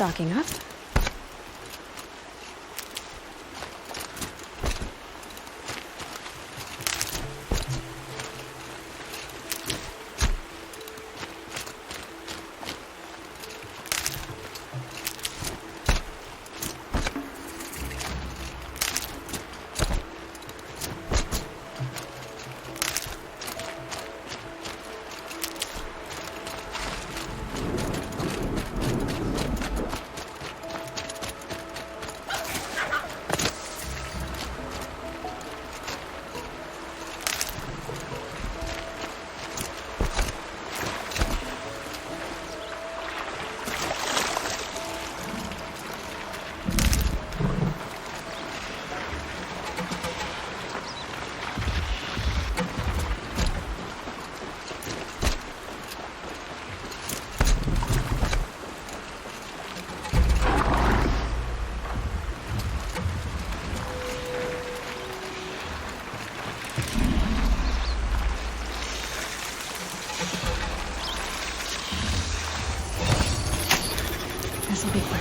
Stocking up. This'll be quick.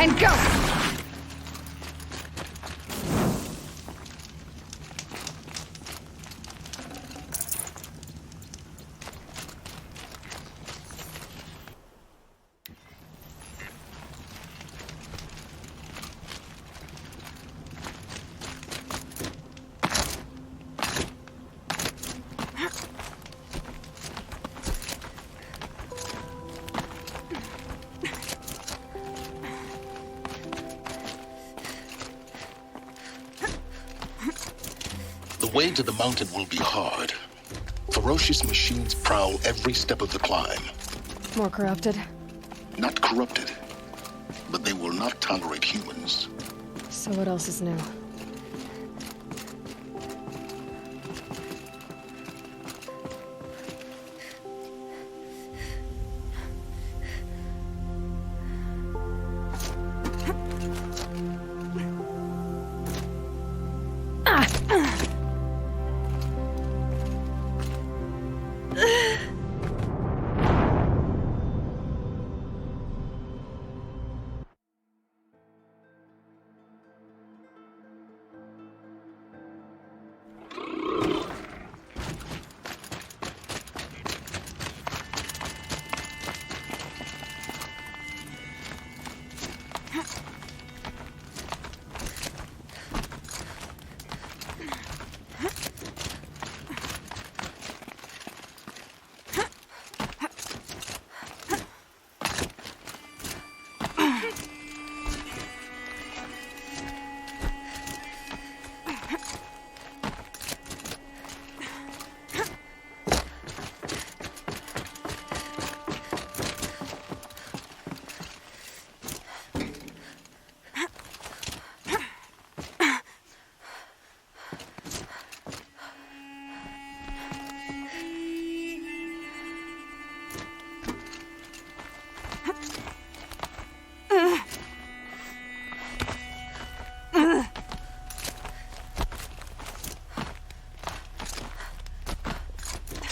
And go! The way to the mountain will be hard. Ferocious machines prowl every step of the climb. More corrupted? Not corrupted, but they will not tolerate humans. So what else is new?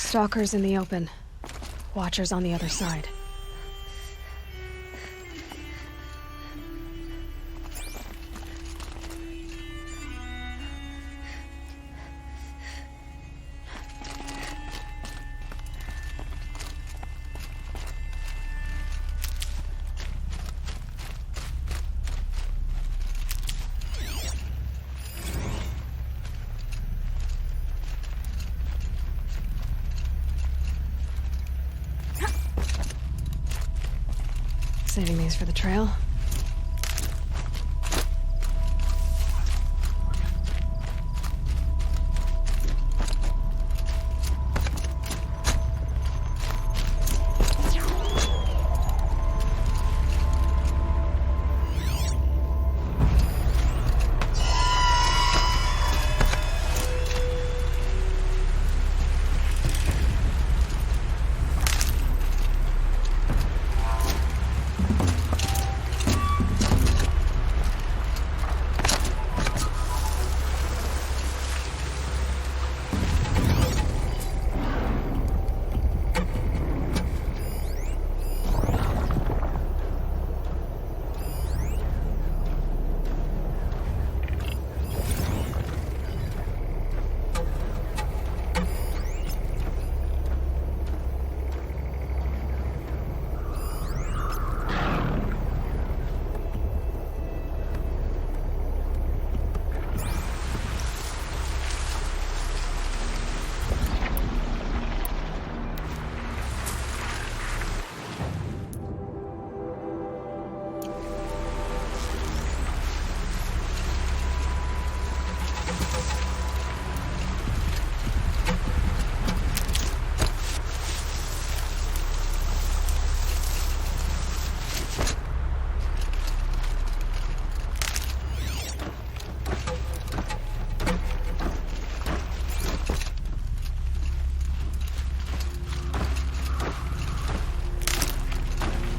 Stalkers in the open. Watchers on the other side. Saving these for the trail.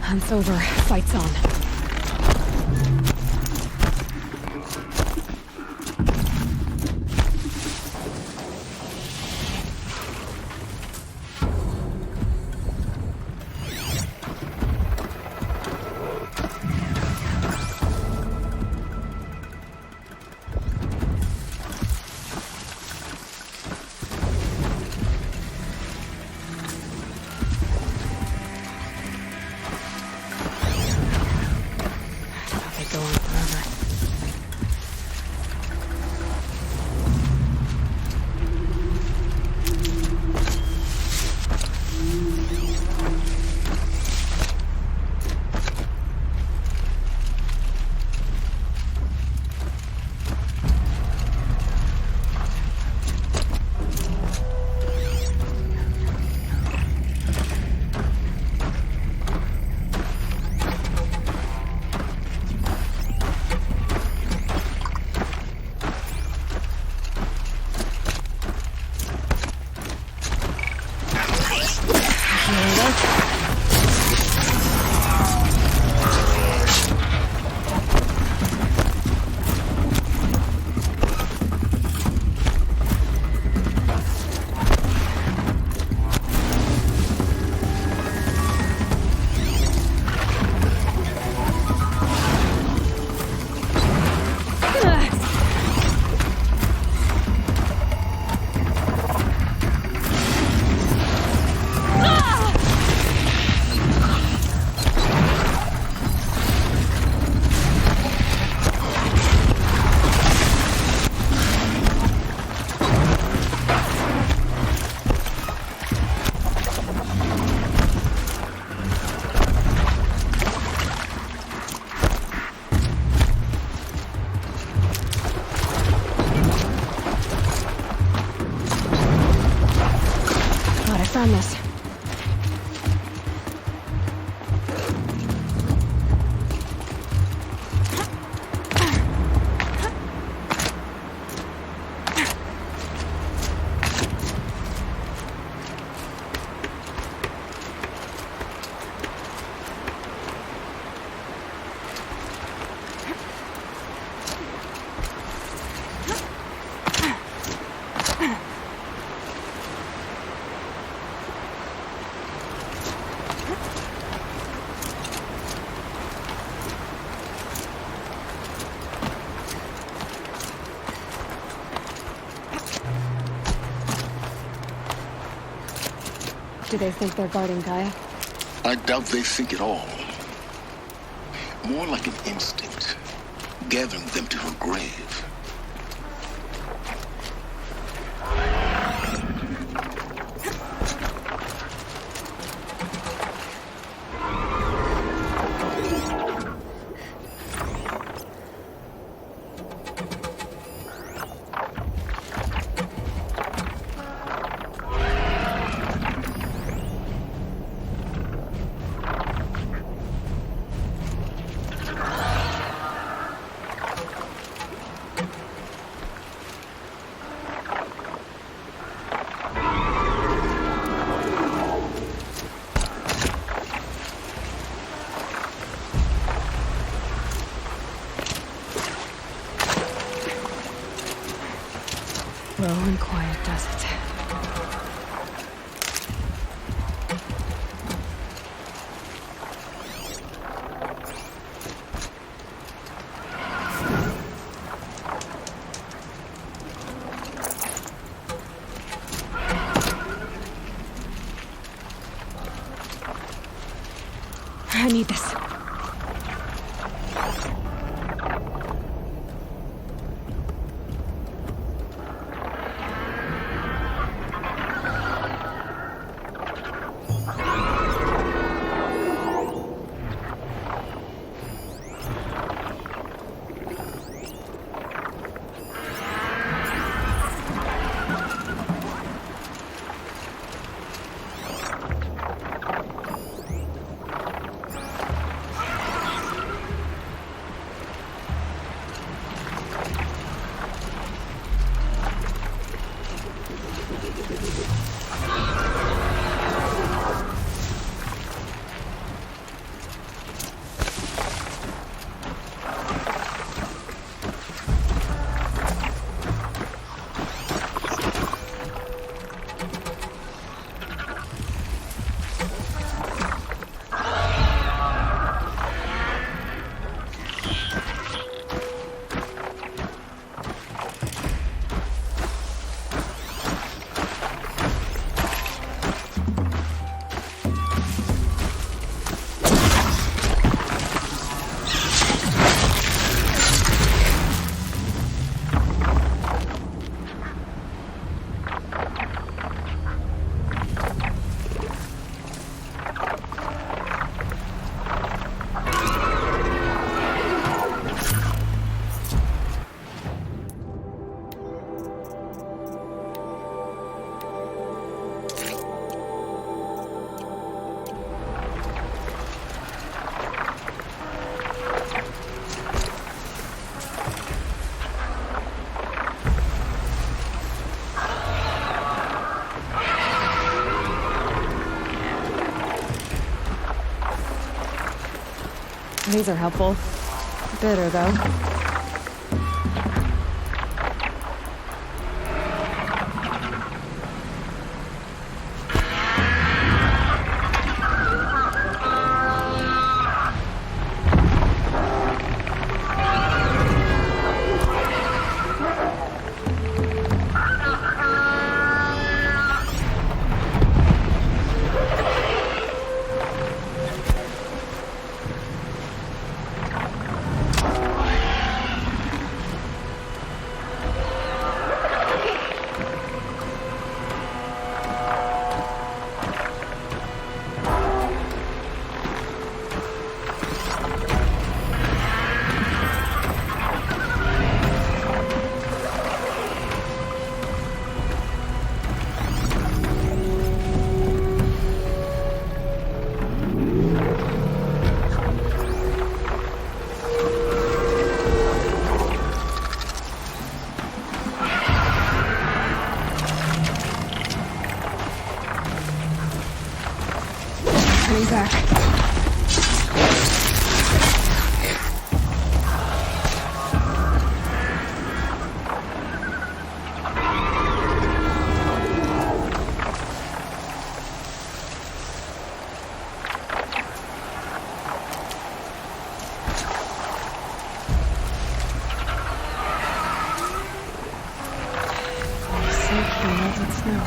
Hunt's over. Fight's on. Found this. Do they think they're guarding Gaia? I doubt they think at all. More like an instinct, gathering them to her grave. Low and quiet does it. I need this. These are helpful. Bitter, though. Back. So clean as it's snow.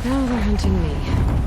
Now they're hunting me.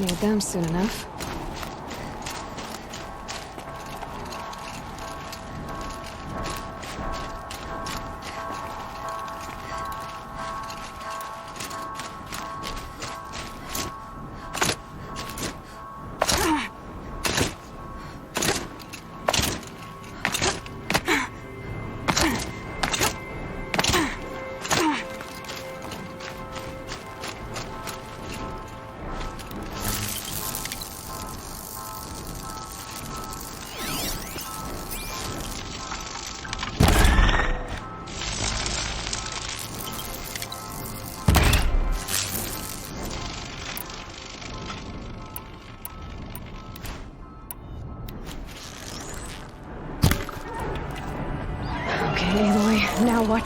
Need them soon enough. Okay, Aloy, now what?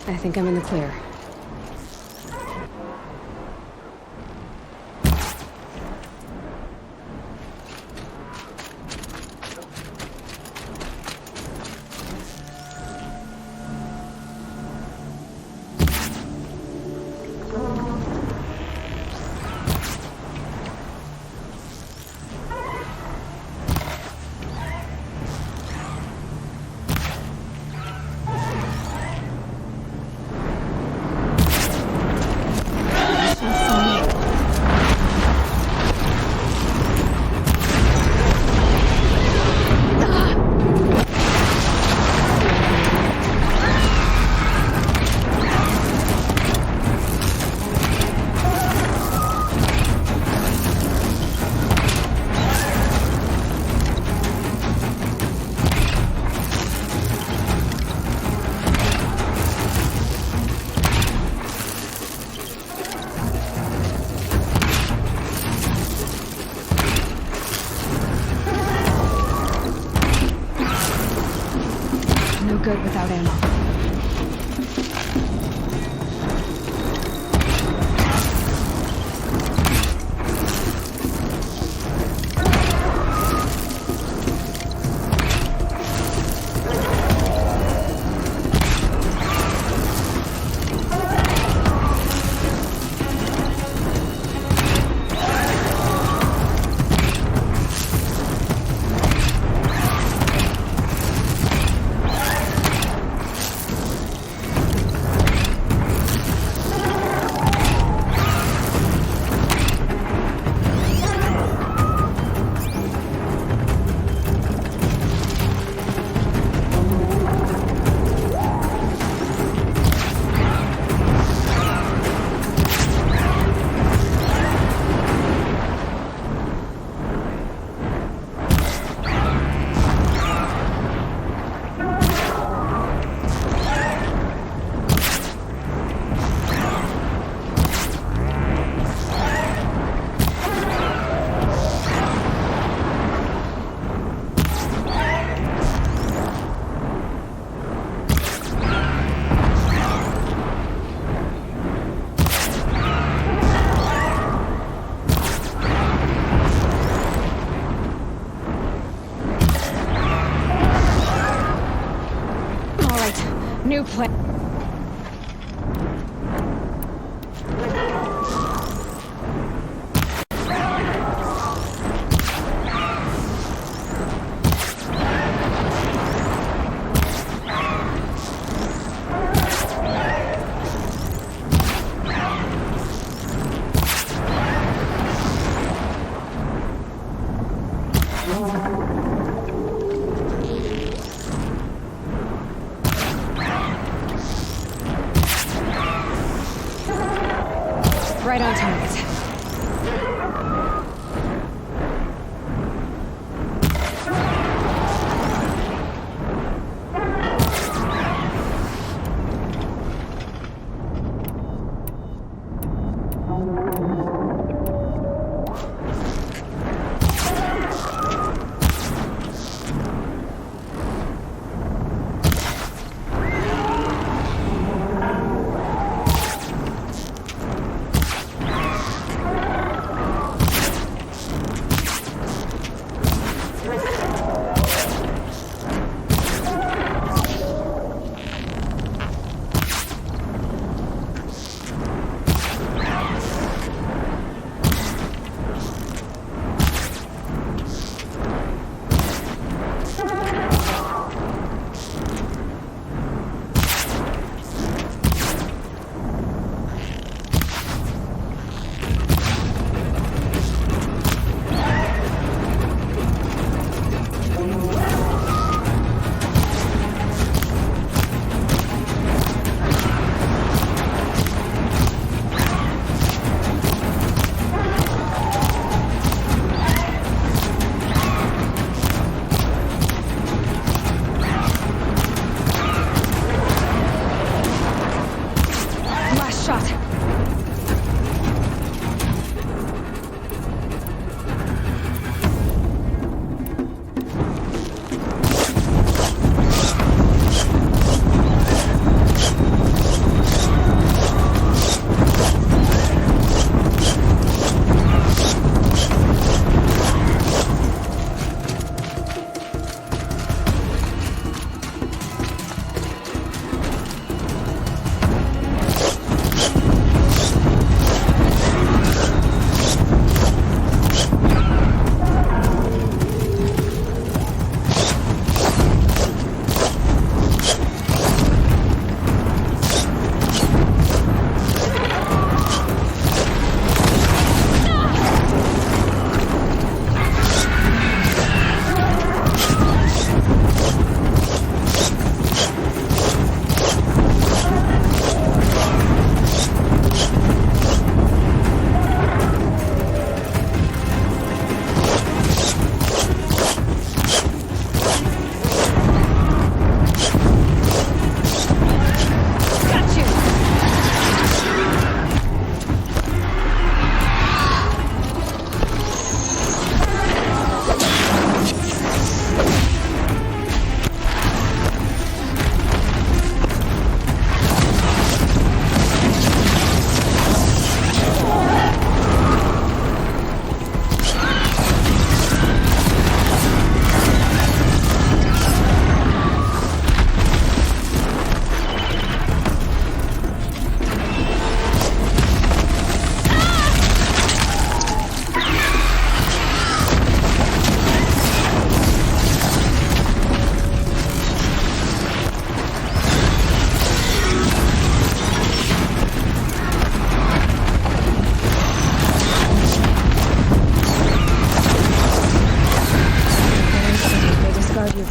I think I'm in the clear. Good without ammo. New plan.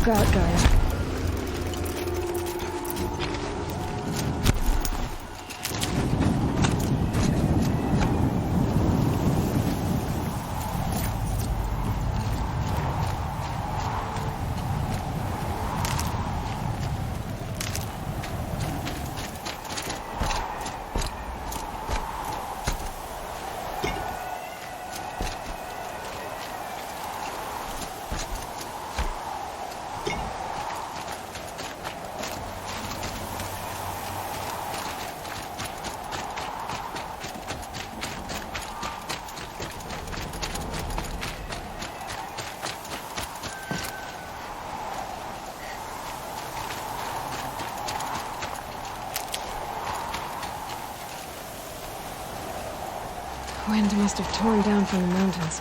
Look out, Gaia. Wind must have torn down from the mountains.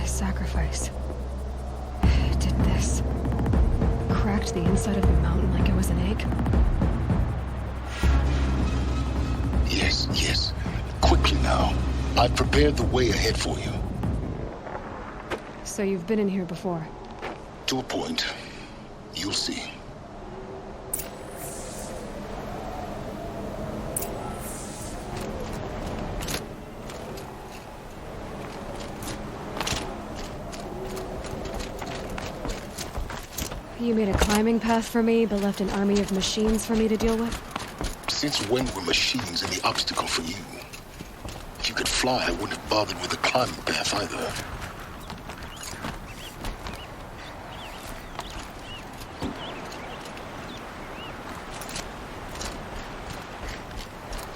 Sacrifice. It did this. Cracked the inside of the mountain like it was an egg. Yes, yes. Quickly now. I've prepared the way ahead for you. So you've been in here before? To a point. You'll see. You made a climbing path for me, but left an army of machines for me to deal with? Since when were machines any obstacle for you? If you could fly, I wouldn't have bothered with the climbing path either.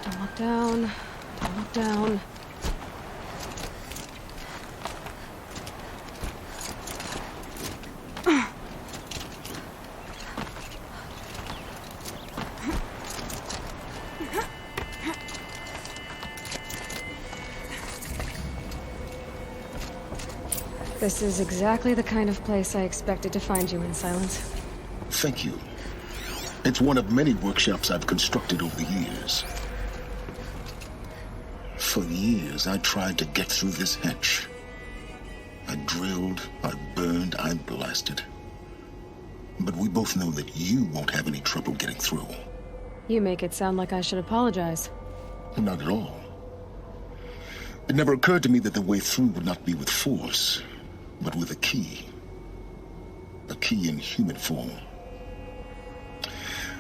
Don't look down. Don't look down. This is exactly the kind of place I expected to find you in, Silence. Thank you. It's one of many workshops I've constructed over the years. For years, I tried to get through this hatch. I drilled, I burned, I blasted. But we both know that you won't have any trouble getting through. You make it sound like I should apologize. Not at all. It never occurred to me that the way through would not be with force, but with a key. A key in human form.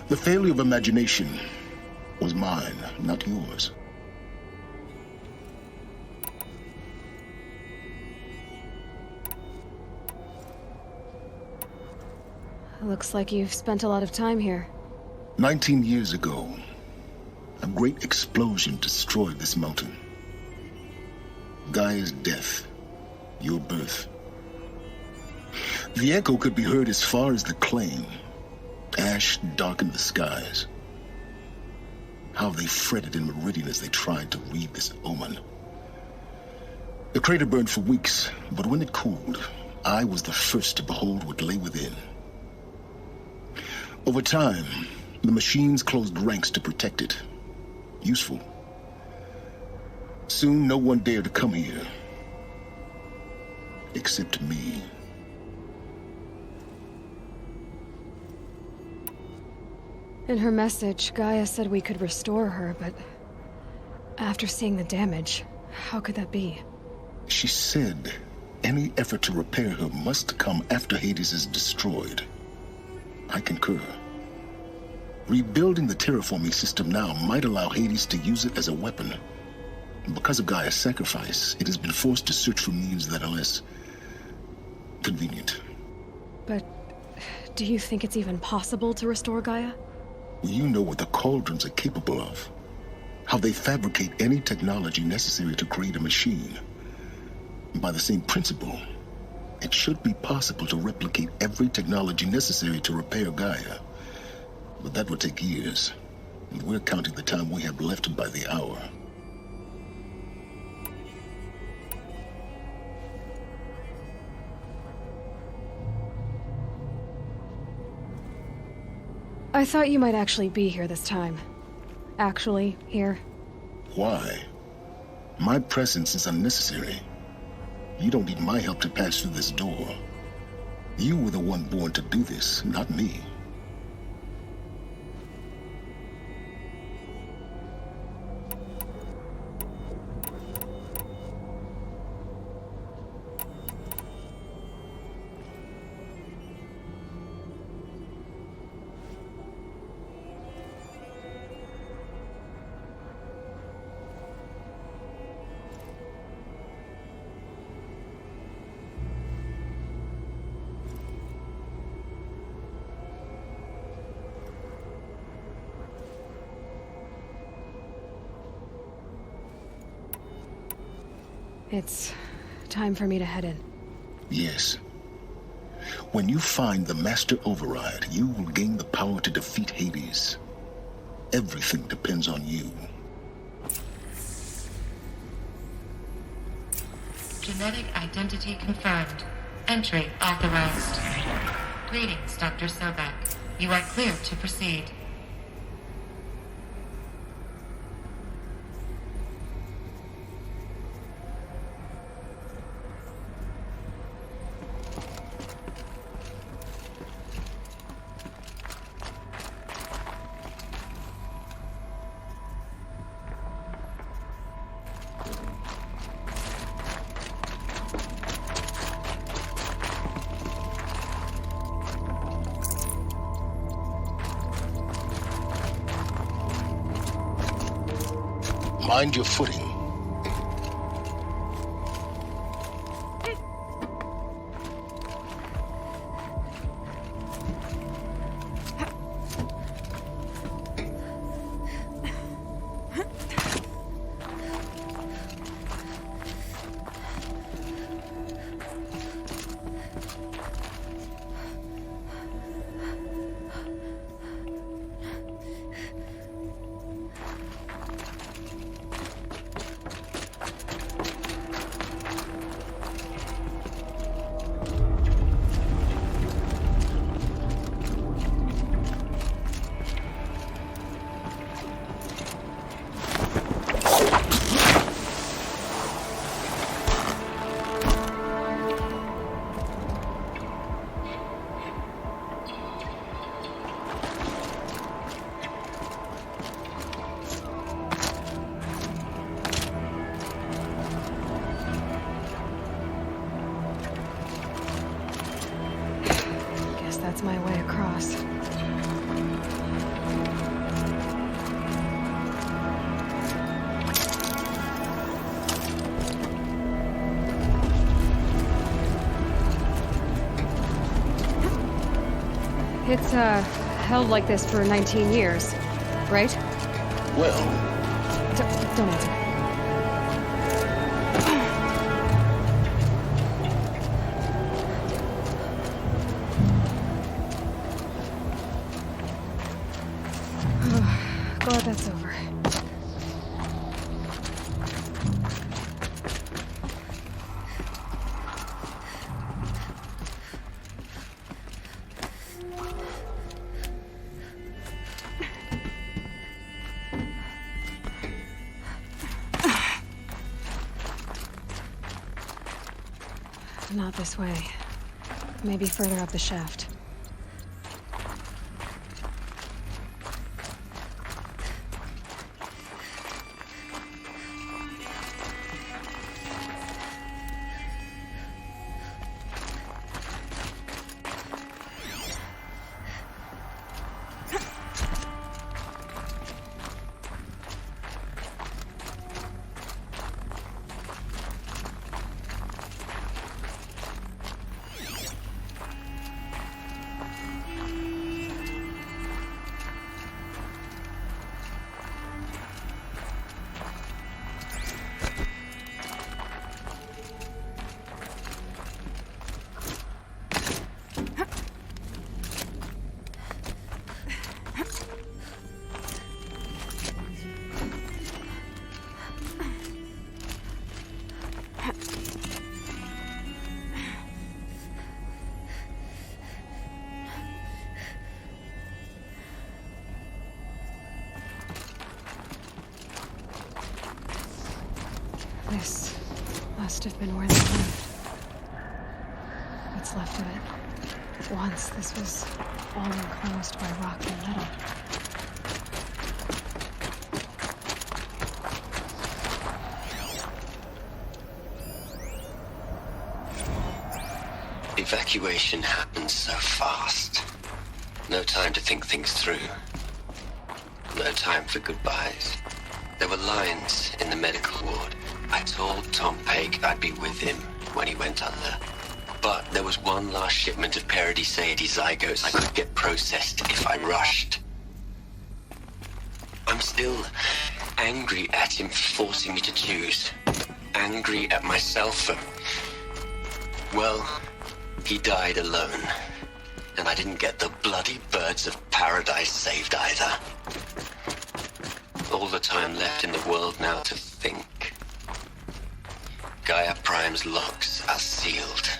The failure of imagination was mine, not yours. Looks like you've spent a lot of time here. 19 years ago, a great explosion destroyed this mountain. Gaia's death Your birth. The echo could be heard as far as the claim. Ash darkened the skies. How they fretted in Meridian as they tried to read this omen. The crater burned for weeks, but when it cooled, I was the first to behold what lay within. Over time, the machines closed ranks to protect it. Useful. Soon, no one dared to come here. Except me. In her message, Gaia said we could restore her, but after seeing the damage, how could that be? She said any effort to repair her must come after Hades is destroyed. I concur. Rebuilding the terraforming system now might allow Hades to use it as a weapon. Because of Gaia's sacrifice, it has been forced to search for means that are less convenient. But do you think it's even possible to restore Gaia? You know what the Cauldrons are capable of. How they fabricate any technology necessary to create a machine. By the same principle, it should be possible to replicate every technology necessary to repair Gaia. But that would take years. And we're counting the time we have left by the hour. I thought you might actually be here this time. Actually, here. Why? My presence is unnecessary. You don't need my help to pass through this door. You were the one born to do this, not me. It's time for me to head in. Yes. When you find the Master Override, you will gain the power to defeat Hades. Everything depends on you. Genetic identity confirmed. Entry authorized. Greetings, Dr. Sobek. You are cleared to proceed. Mind your footing. That's my way across. It's, held like this for 19 years, right? Well... Don't answer. Not this way. Maybe further up the shaft. This must have been where they lived. What's left of it. Once this was all enclosed by rock and metal. Evacuation happened so fast. No time to think things through. No time for goodbyes. There were lines in the medical ward. I told Tom Pake I'd be with him when he went under. But there was one last shipment of Paradiseidae zygotes I could get processed if I rushed. I'm still angry at him for forcing me to choose. Angry at myself for... well, he died alone. And I didn't get the bloody birds of paradise saved either. All the time left in the world now to think. Gaia Prime's locks are sealed.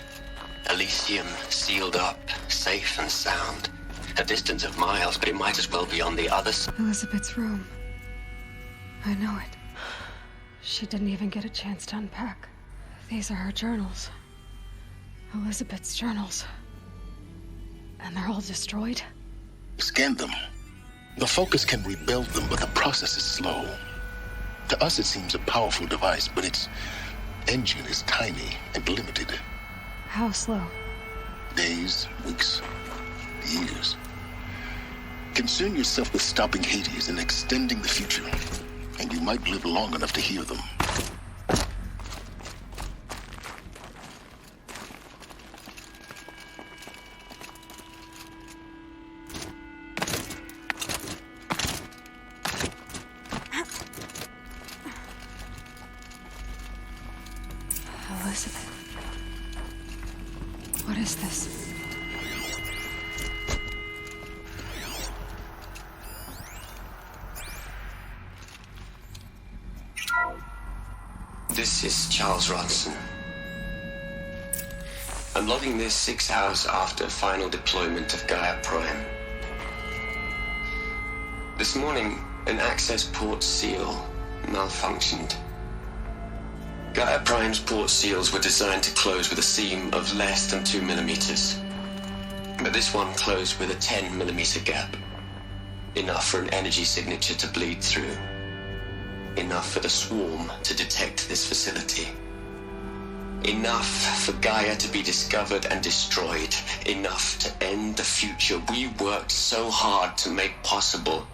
Elysium sealed up, safe and sound. A distance of miles, but it might as well be on the other side. Elizabeth's room. I know it. She didn't even get a chance to unpack. These are her journals. Elizabeth's journals. And they're all destroyed? Scan them. The Focus can rebuild them, but the process is slow. To us, it seems a powerful device, but its engine is tiny and limited. How slow? Days, weeks, years. Concern yourself with stopping Hades and extending the future, and you might live long enough to hear them. Elizabeth. What is this? This is Charles Ronson. I'm logging this 6 hours after final deployment of Gaia Prime. This morning, an access port seal malfunctioned. Gaia Prime's port seals were designed to close with a seam of less than 2 millimeters. But this one closed with a 10 millimeter gap. Enough for an energy signature to bleed through. Enough for the swarm to detect this facility. Enough for Gaia to be discovered and destroyed. Enough to end the future we worked so hard to make possible.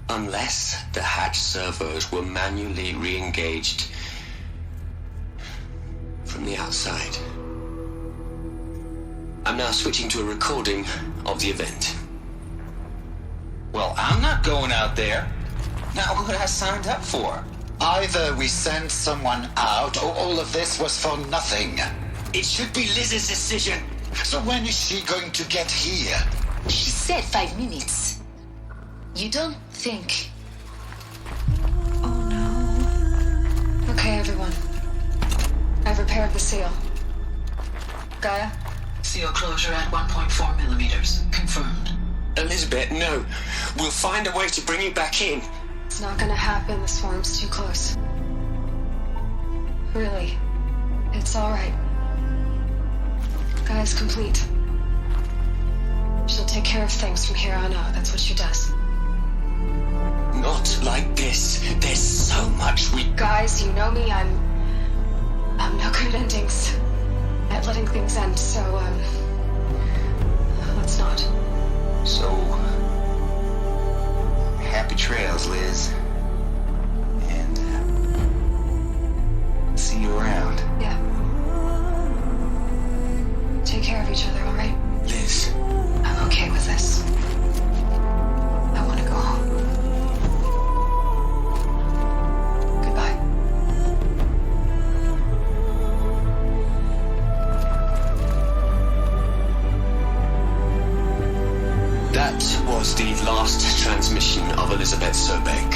Unless the hatch servos were manually re-engaged from the outside. I'm now switching to a recording of the event. Well, I'm not going out there. Now, what I signed up for? Either we send someone out, or all of this was for nothing. It should be Liz's decision. So when is she going to get here? She said 5 minutes. You don't think... Oh no. Okay, everyone. I've repaired the seal. Gaia? Seal closure at 1.4 millimeters. Confirmed. Elizabeth, no. We'll find a way to bring you back in. It's not gonna happen. The swarm's too close. Really. It's all right. Gaia's complete. She'll take care of things from here on out. That's what she does. Not like this. There's so much we... Guys, you know me. I'm no good at endings. At letting things end, so, let's not. So, happy trails, Liz. And, see you around. Yeah. Take care of each other, all right? Liz. I'm okay with this. I want to go home. Goodbye. That was the last transmission of Elizabeth Sobek.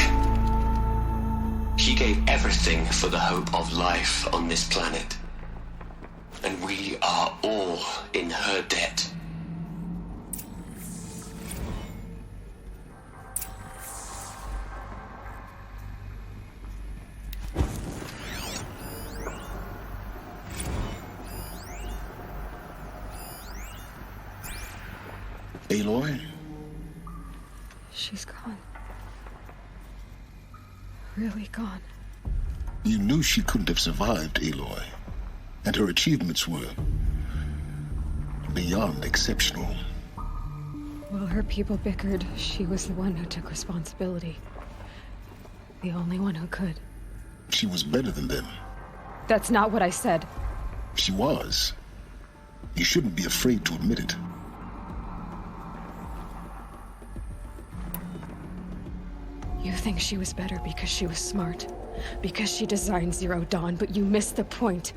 She gave everything for the hope of life on this planet. And we are all in her debt. Aloy? She's gone. Really gone. You knew she couldn't have survived, Aloy. And her achievements were beyond exceptional. While her people bickered, she was the one who took responsibility. The only one who could. She was better than them. That's not what I said. She was. You shouldn't be afraid to admit it. You think she was better because she was smart, because she designed Zero Dawn, but you missed the point.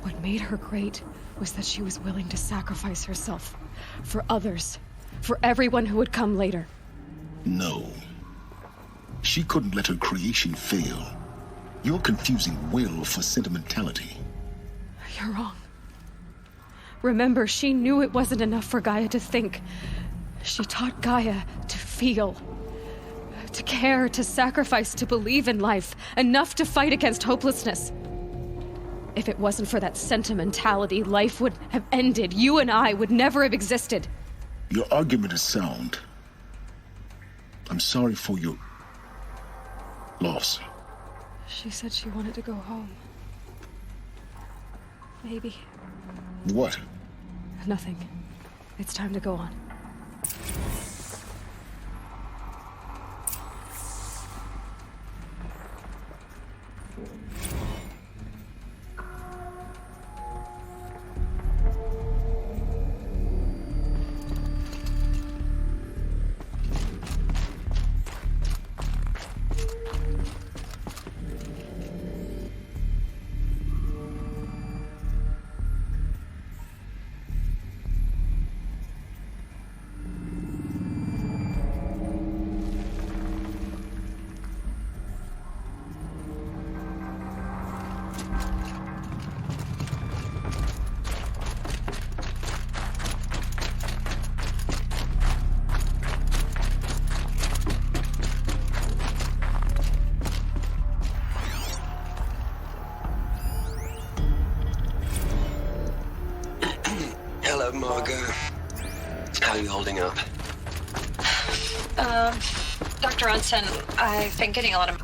What made her great was that she was willing to sacrifice herself for others, for everyone who would come later. No. She couldn't let her creation fail. You're confusing will for sentimentality. You're wrong. Remember, she knew it wasn't enough for Gaia to think. She taught Gaia to feel. To care, to sacrifice, to believe in life, enough to fight against hopelessness. If it wasn't for that sentimentality, life would have ended. You and I would never have existed. Your argument is sound. I'm sorry for your loss. She said she wanted to go home. Maybe. What? Nothing. It's time to go on. Hello, Margot. How are you holding up? Dr. Unson, I've been getting a lot of...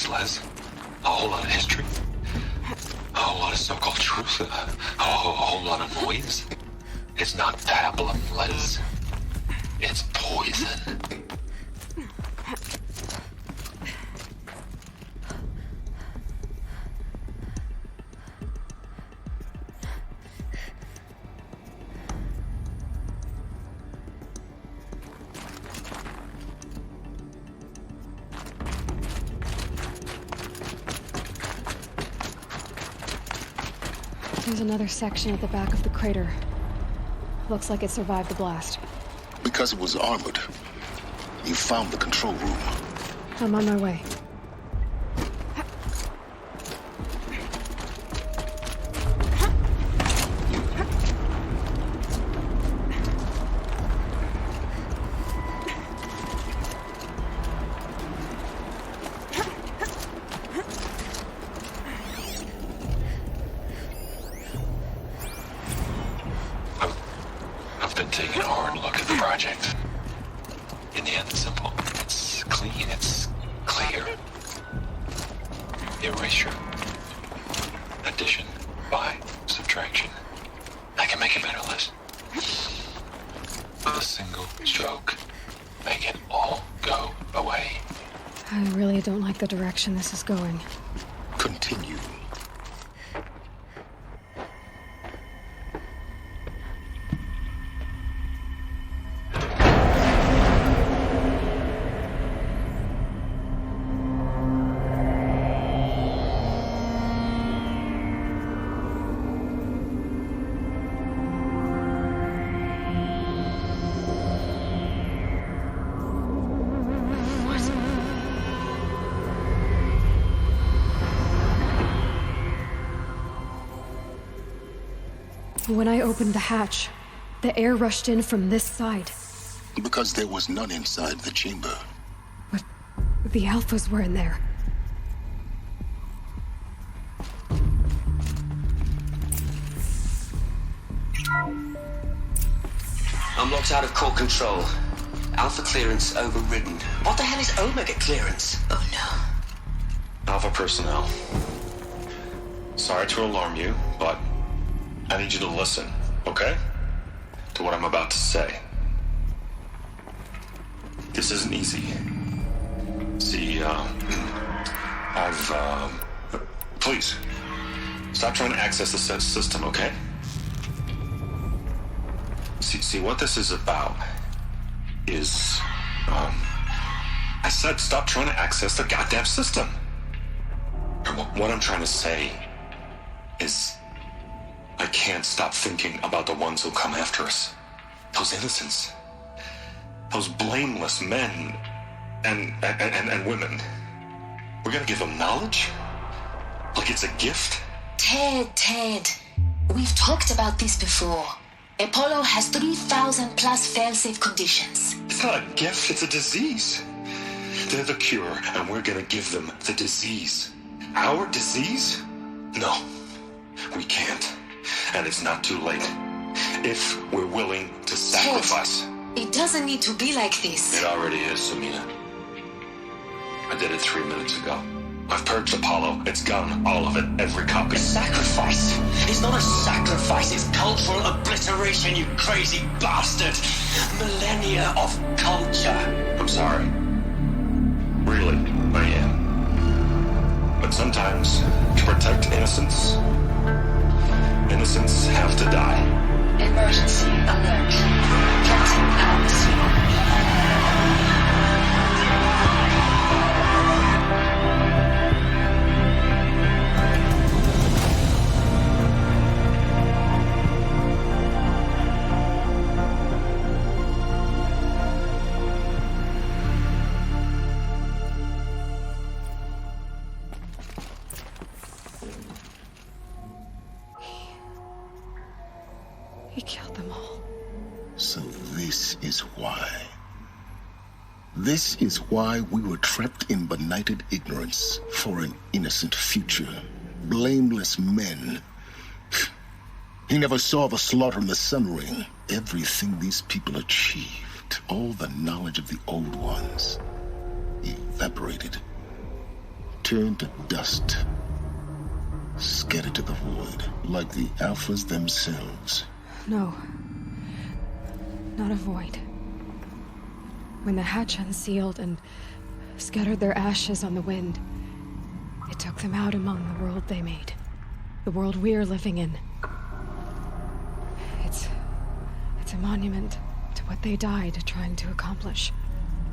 Liz. A whole lot of history. A whole lot of so-called truth. A whole lot of noise. It's not pablum, Liz. It's poison. There's another section at the back of the crater. Looks like it survived the blast. Because it was armored. You found the control room. I'm on my way. I've been taking a hard look at the project. In the end, it's simple. It's clean. It's clear. Erasure. Addition. By. Subtraction. I can make a better list. With a single stroke. Make it all go away. I really don't like the direction this is going. Continue. When I opened the hatch, the air rushed in from this side. Because there was none inside the chamber. But the Alphas were in there. I'm locked out of core control. Alpha clearance overridden. What the hell is Omega clearance? Oh no. Alpha personnel. Sorry to alarm you, but I need you to listen, okay? To what I'm about to say. This isn't easy. See, please, stop trying to access the system, okay? See, what this is about is, I said stop trying to access the goddamn system. What I'm trying to say is, I can't stop thinking about the ones who come after us. Those innocents. Those blameless men and women. We're gonna give them knowledge? Like it's a gift? Ted. We've talked about this before. Apollo has 3,000 plus fail-safe conditions. It's not a gift, it's a disease. They're the cure, and we're gonna give them the disease. Our disease? No, we can't. And it's not too late. If we're willing to sacrifice. Ted, it doesn't need to be like this. It already is, Samina. I did it 3 minutes ago. I've purged Apollo. It's gone. All of it. Every copy. A sacrifice? It's not a sacrifice. It's cultural obliteration, you crazy bastard. Millennia of culture. I'm sorry. Really, I am. But sometimes, to protect innocence, innocents have to die. Emergency alert. Captain Alice. He killed them all. So this is why. This is why we were trapped in benighted ignorance for an innocent future. Blameless men. He never saw the slaughter in the Sun Ring. Everything these people achieved, all the knowledge of the old ones, evaporated, turned to dust, scattered to the void, like the Alphas themselves. No. Not a void. When the hatch unsealed and scattered their ashes on the wind, it took them out among the world they made. The world we're living in. It's a monument to what they died trying to accomplish.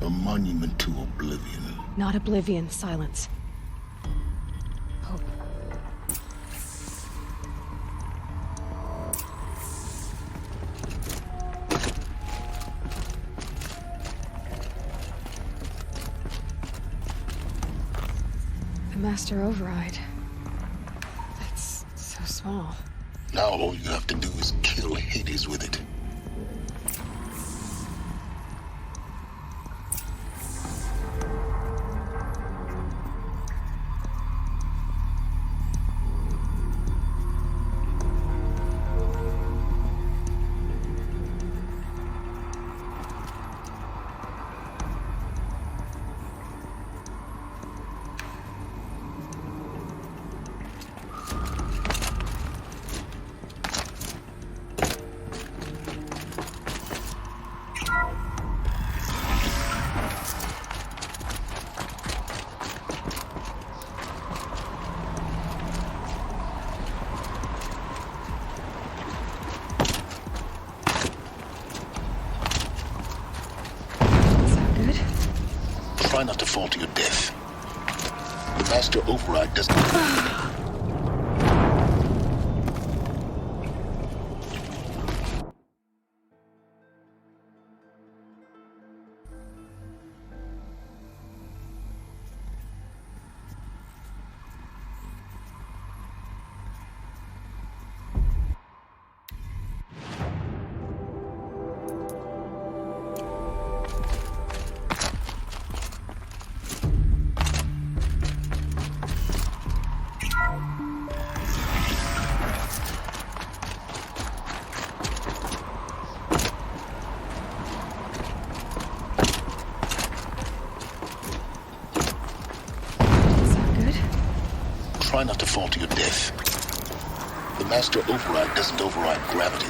A monument to oblivion. Not oblivion, silence. Hope. The master override. It's so small. Now all you have to do is kill Hades with it. Try not to fall to your death. The master override doesn't... Try not to fall to your death. The master override doesn't override gravity.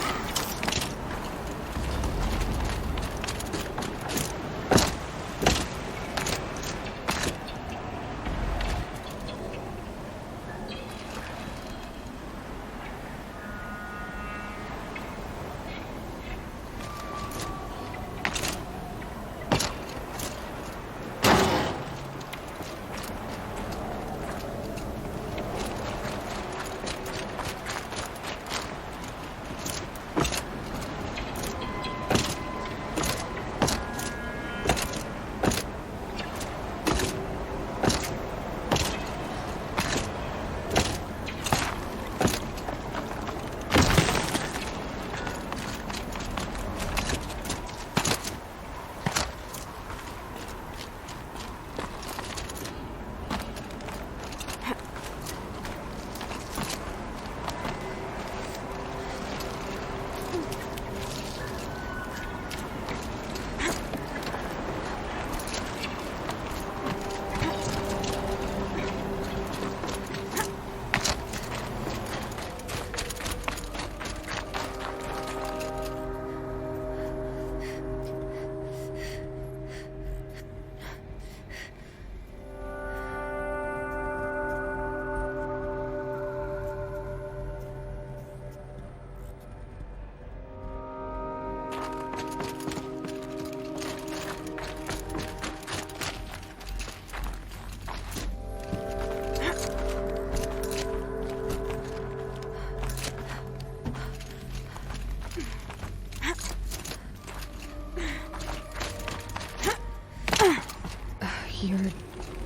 You're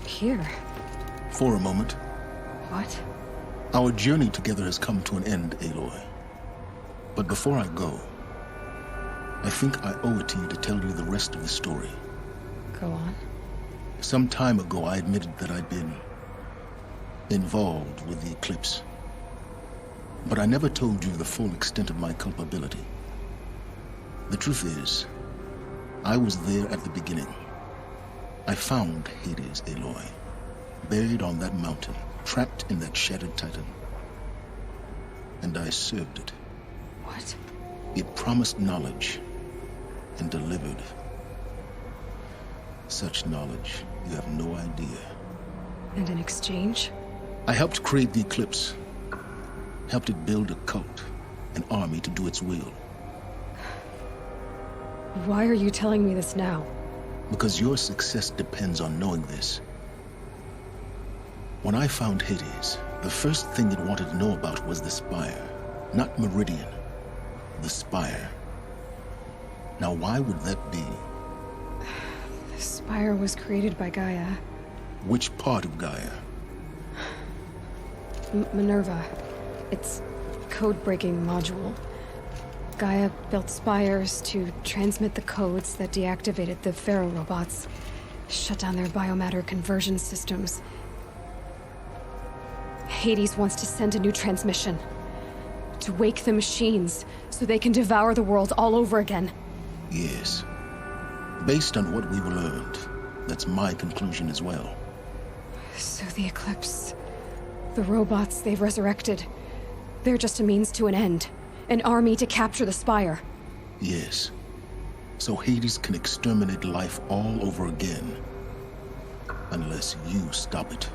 here. For a moment. What? Our journey together has come to an end, Aloy. But before I go, I think I owe it to you to tell you the rest of the story. Go on. Some time ago, I admitted that I'd been involved with the eclipse. But I never told you the full extent of my culpability. The truth is, I was there at the beginning. I found Hades, Aloy, buried on that mountain, trapped in that shattered titan. And I served it. What? It promised knowledge and delivered. Such knowledge, you have no idea. And in exchange? I helped create the eclipse. Helped it build a cult, an army to do its will. Why are you telling me this now? Because your success depends on knowing this. When I found Hades, the first thing it wanted to know about was the Spire. Not Meridian. The Spire. Now why would that be? The Spire was created by Gaia. Which part of Gaia? Minerva. It's code-breaking module. Gaia built spires to transmit the codes that deactivated the Pharaoh robots, shut down their biomatter conversion systems. Hades wants to send a new transmission. To wake the machines, so they can devour the world all over again. Yes. Based on what we've learned, that's my conclusion as well. So the Eclipse... the robots they've resurrected... they're just a means to an end. An army to capture the Spire. Yes. So Hades can exterminate life all over again. Unless you stop it.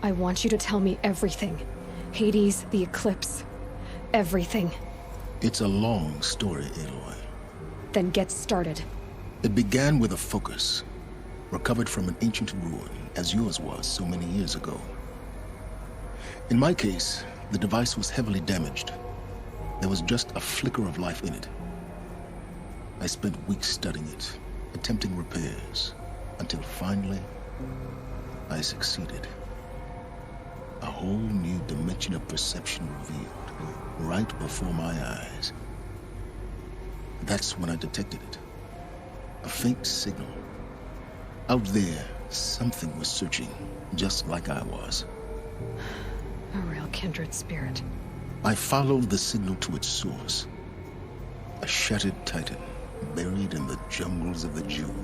I want you to tell me everything. Hades, the Eclipse. Everything. It's a long story, Aloy. Then get started. It began with a focus, recovered from an ancient ruin, as yours was so many years ago. In my case, the device was heavily damaged. There was just a flicker of life in it. I spent weeks studying it, attempting repairs, until finally, I succeeded. A whole new dimension of perception revealed, right before my eyes. That's when I detected it. A faint signal. Out there, something was searching, just like I was. A real kindred spirit. I followed the signal to its source. A shattered titan, buried in the jungles of the Jewel.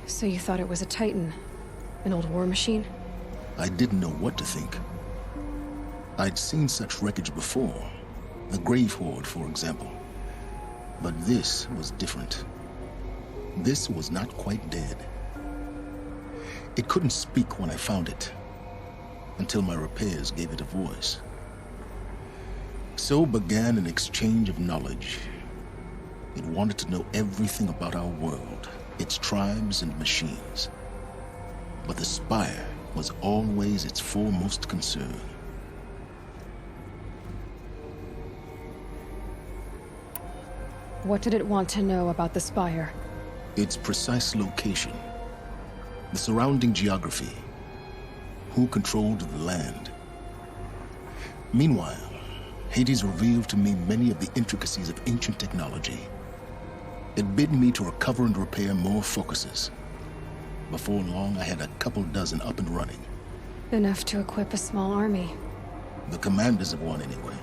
So you thought it was a titan? An old war machine? I didn't know what to think. I'd seen such wreckage before. The Grave Horde, for example. But this was different. This was not quite dead. It couldn't speak when I found it, until my repairs gave it a voice. So began an exchange of knowledge. It wanted to know everything about our world, its tribes and machines. But the Spire was always its foremost concern. What did it want to know about the Spire? Its precise location, the surrounding geography, who controlled the land. Meanwhile, Hades revealed to me many of the intricacies of ancient technology. It bid me to recover and repair more focuses. Before long, I had a couple dozen up and running. Enough to equip a small army. The commanders of one, anyway.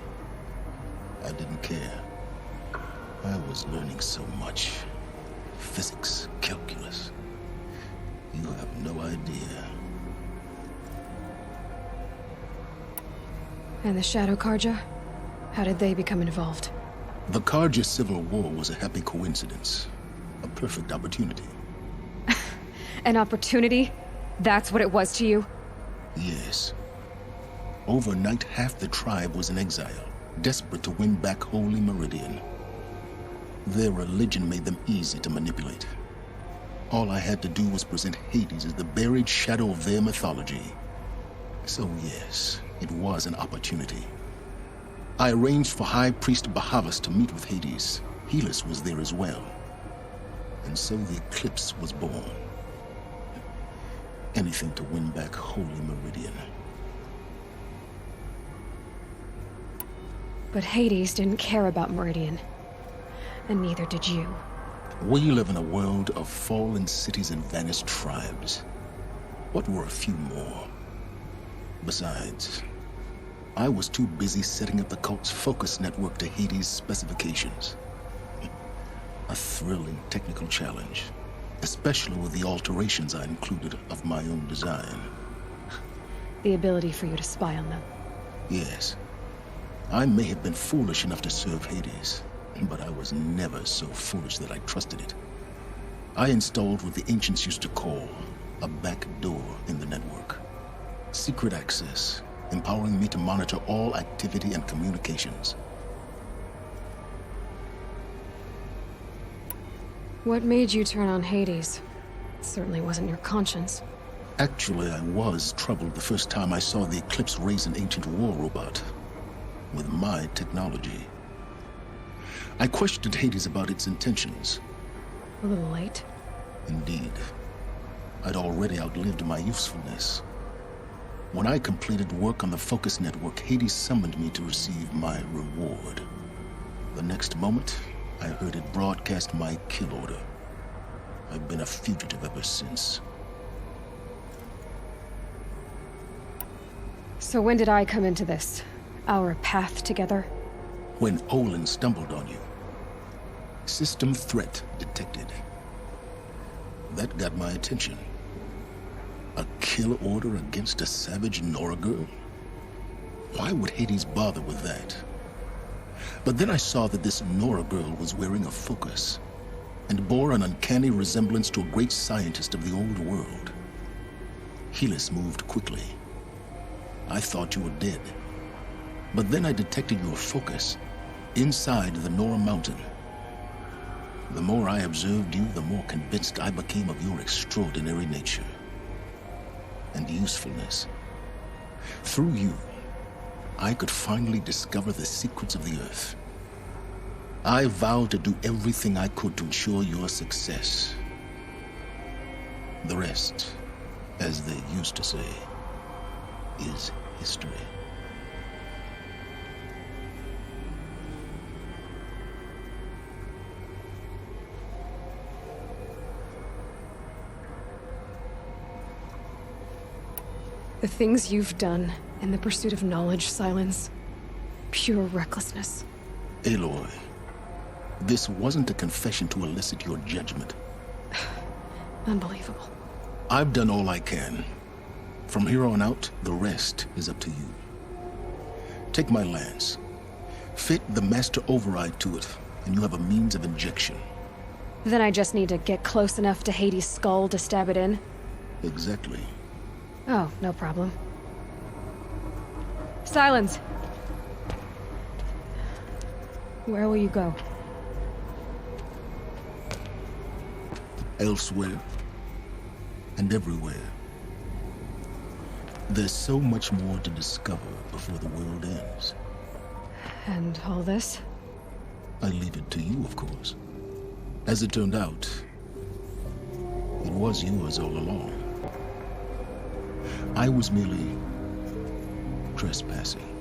I didn't care. I was learning so much. Physics, calculus. You have no idea. And the Shadow Karja? How did they become involved? The Karja Civil War was a happy coincidence. A perfect opportunity. An opportunity? That's what it was to you? Yes. Overnight, half the tribe was in exile, desperate to win back Holy Meridian. Their religion made them easy to manipulate. All I had to do was present Hades as the buried shadow of their mythology. So yes, it was an opportunity. I arranged for High Priest Bahavas to meet with Hades. Helis was there as well. And so the Eclipse was born. Anything to win back Holy Meridian. But Hades didn't care about Meridian. And neither did you. We live in a world of fallen cities and vanished tribes. What were a few more? Besides, I was too busy setting up the cult's focus network to Hades' specifications. A thrilling technical challenge, especially with the alterations I included of my own design. The ability for you to spy on them. Yes. I may have been foolish enough to serve Hades, but I was never so foolish that I trusted it. I installed what the ancients used to call a back door in the network. Secret access, empowering me to monitor all activity and communications. What made you turn on Hades? It certainly wasn't your conscience. Actually, I was troubled the first time I saw the Eclipse raise an ancient war robot. with my technology. I questioned Hades about its intentions. A little late. Indeed. I'd already outlived my usefulness. When I completed work on the Focus Network, Hades summoned me to receive my reward. The next moment, I heard it broadcast my kill order. I've been a fugitive ever since. So when did I come into this? Our path together? When Olin stumbled on you. System threat detected. That got my attention. A kill order against a savage Nora girl? Why would Hades bother with that? But then I saw that this Nora girl was wearing a focus, and bore an uncanny resemblance to a great scientist of the old world. Helis moved quickly. I thought you were dead. But then I detected your focus inside the Nora mountain. The more I observed you, the more convinced I became of your extraordinary nature and usefulness. Through you, I could finally discover the secrets of the Earth. I vowed to do everything I could to ensure your success. The rest, as they used to say, is history. The things you've done in the pursuit of knowledge, Silence. Pure recklessness. Aloy, this wasn't a confession to elicit your judgment. Unbelievable. I've done all I can. From here on out, the rest is up to you. Take my lance. Fit the master override to it, and you have a means of injection. Then I just need to get close enough to Hades' skull to stab it in? Exactly. Oh, no problem. Silence! Where will you go? Elsewhere. And everywhere. There's so much more to discover before the world ends. And all this? I leave it to you, of course. As it turned out, it was yours all along. I was merely trespassing.